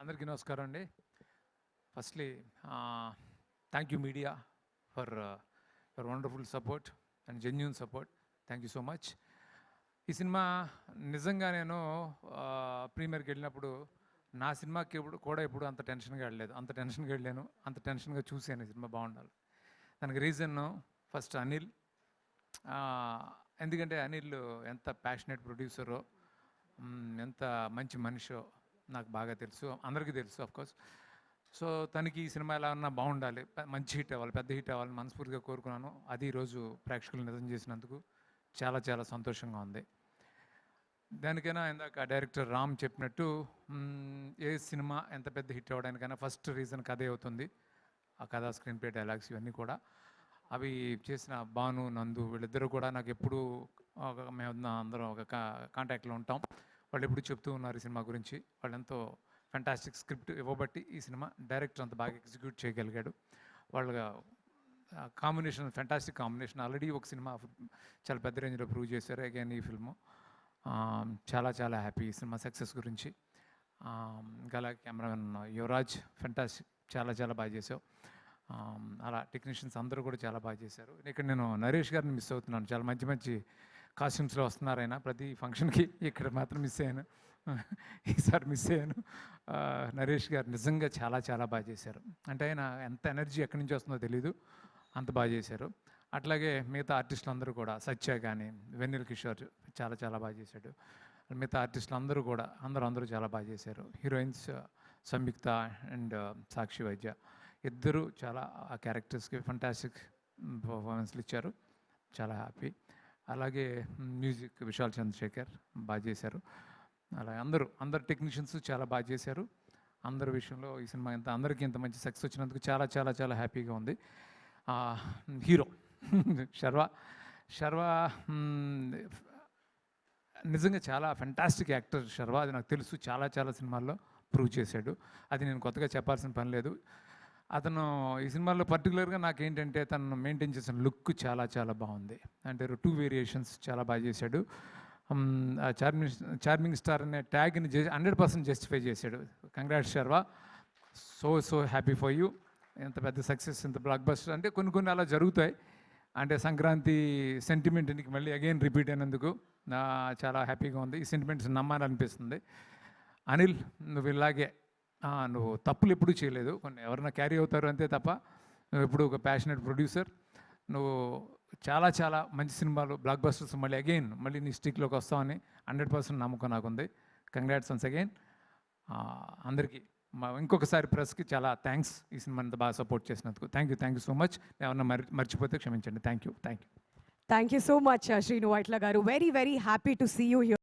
అందరికీ నమస్కారం అండి. Firstly thank you media for your wonderful support and genuine support. Thank you so much. ఈ cinema నిజంగా నేను ప్రీమియర్కి వెళ్ళినప్పుడు నా సినిమాకి ఎప్పుడు అంత టెన్షన్గా వెళ్ళలేదు. అంత టెన్షన్గా వెళ్ళాను, అంత టెన్షన్గా చూశాను ఈ సినిమా బాగుండాలి. దానికి రీజన్ ఫస్ట్ అనిల్. ఎందుకంటే అనిల్ ఎంత ప్యాషనేట్ ప్రొడ్యూసరో, ఎంత మంచి మనిషో నాకు బాగా తెలుసు, అందరికీ తెలుసు ఆఫ్కోర్స్. సో తనకి ఈ సినిమా ఎలా ఉన్నా బాగుండాలి, మంచి హిట్ అవ్వాలి, పెద్ద హిట్ అవ్వాలని మనస్ఫూర్తిగా కోరుకున్నాను. అది ఈరోజు ప్రేక్షకులు నిజం చేసినందుకు చాలా చాలా సంతోషంగా ఉంది. దానికైనా ఇందాక డైరెక్టర్ రామ్ చెప్పినట్టు ఏ సినిమా ఎంత పెద్ద హిట్ అవ్వడానికైనా ఫస్ట్ రీజన్ కథే అవుతుంది. ఆ కథ, స్క్రీన్ ప్లే, డైలాగ్స్ ఇవన్నీ కూడా అవి చేసిన భాను, నందు వీళ్ళిద్దరూ కూడా నాకు ఎప్పుడు మేము అందరం ఒక కాంటాక్ట్లో ఉంటాం. వాళ్ళు ఎప్పుడు చెప్తూ ఉన్నారు ఈ సినిమా గురించి. వాళ్ళు ఎంతో ఫెంటాస్టిక్ స్క్రిప్ట్ ఇవ్వబట్టి ఈ సినిమా డైరెక్టర్ అంత బాగా ఎగ్జిక్యూట్ చేయగలిగాడు. వాళ్ళ కాంబినేషన్ ఫెంటాస్టిక్ కాంబినేషన్. ఆల్రెడీ ఒక సినిమా చాలా పెద్ద రేంజ్లో ప్రూవ్ చేశారు. అగైన్ ఈ ఫిల్ము చాలా చాలా హ్యాపీ ఈ సినిమా సక్సెస్ గురించి. ఇంకా అలాగే కెమెరామెన్ యువరాజ్ ఫెంటాస్టిక్, చాలా చాలా బాగా చేసావు. అలా టెక్నీషియన్స్ అందరూ కూడా చాలా బాగా చేశారు. ఇక్కడ నేను నరేష్ గారిని మిస్ అవుతున్నాను. చాలా మంచి మంచి కాస్ట్యూమ్స్లో వస్తున్నారు ఆయన ప్రతి ఫంక్షన్కి. ఇక్కడ మాత్రం మిస్ అయ్యాను, ఈసారి మిస్ అయ్యాను. నరేష్ గారు నిజంగా చాలా చాలా బాగా చేశారు. అంటే ఆయన ఎంత ఎనర్జీ ఎక్కడి నుంచి వస్తుందో తెలీదు, అంత బాగా చేశారు. అట్లాగే మిగతా ఆర్టిస్టులు అందరూ కూడా, సత్య కానీ, వెన్నెల కిషోర్ చాలా చాలా బాగా చేశాడు. మిగతా ఆర్టిస్టులు అందరూ కూడా అందరూ చాలా బాగా చేశారు. హీరోయిన్స్ సంయుక్త అండ్ సాక్షి వైద్య ఇద్దరు చాలా ఆ క్యారెక్టర్స్కి ఫంటాస్టిక్ పర్ఫార్మెన్స్లు ఇచ్చారు. చాలా హ్యాపీ. అలాగే మ్యూజిక్ విశాల్ చంద్రశేఖర్ బాగా చేశారు. అలాగే అందరు టెక్నీషియన్స్ చాలా బాగా చేశారు. అందరి విషయంలో ఈ సినిమా అందరికీ ఇంత మంచి సక్సెస్ వచ్చినందుకు చాలా చాలా చాలా హ్యాపీగా ఉంది. హీరో శర్వా నిజంగా చాలా ఫెంటాస్టిక్ యాక్టర్ శర్వా. అది నాకు తెలుసు, చాలా చాలా సినిమాల్లో ప్రూవ్ చేశాడు. అది నేను కొత్తగా చెప్పాల్సిన పని లేదు. అతను ఈ సినిమాలో పర్టికులర్గా నాకేంటంటే తను మెయింటైన్ చేసిన లుక్ చాలా చాలా బాగుంది. అంటే 2 వేరియేషన్స్ చాలా బాగా చేశాడు. చార్మింగ్ స్టార్ అనే ట్యాగ్ని 100% జస్టిఫై చేశాడు. Congrats Sharwa, so happy for you. ఎంత పెద్ద సక్సెస్, ఎంత బ్లాక్ బస్టర్. అంటే కొన్ని అలా జరుగుతాయి. అంటే సంక్రాంతి సెంటిమెంట్కి మళ్ళీ అగైన్ రిపీట్ అయినందుకు చాలా హ్యాపీగా ఉంది. ఈ సెంటిమెంట్స్ నమ్మాలనిపిస్తుంది. అనిల్, నువ్వు ఇలాగే నువ్వు తప్పులు ఎప్పుడూ చేయలేదు. కొన్ని ఎవరైనా క్యారీ అవుతారు అంతే తప్ప నువ్వు ఎప్పుడు ఒక ప్యాషనేట్ ప్రొడ్యూసర్. నువ్వు చాలా చాలా మంచి సినిమాలు, బ్లాక్ బస్టర్స్ మళ్ళీ నీ స్టిక్లోకి వస్తామని 100% నమ్మకం నాకుంది. Congrats once again. అందరికీ ఇంకొకసారి ప్రెస్కి చాలా థ్యాంక్స్ ఈ సినిమా అంత బాగా సపోర్ట్ చేసినందుకు. Thank you so much. ఏమన్నా మర్చిపోతే క్షమించండి. Thank you so much Srinu Vaitla గారు. Very very happy to see you here.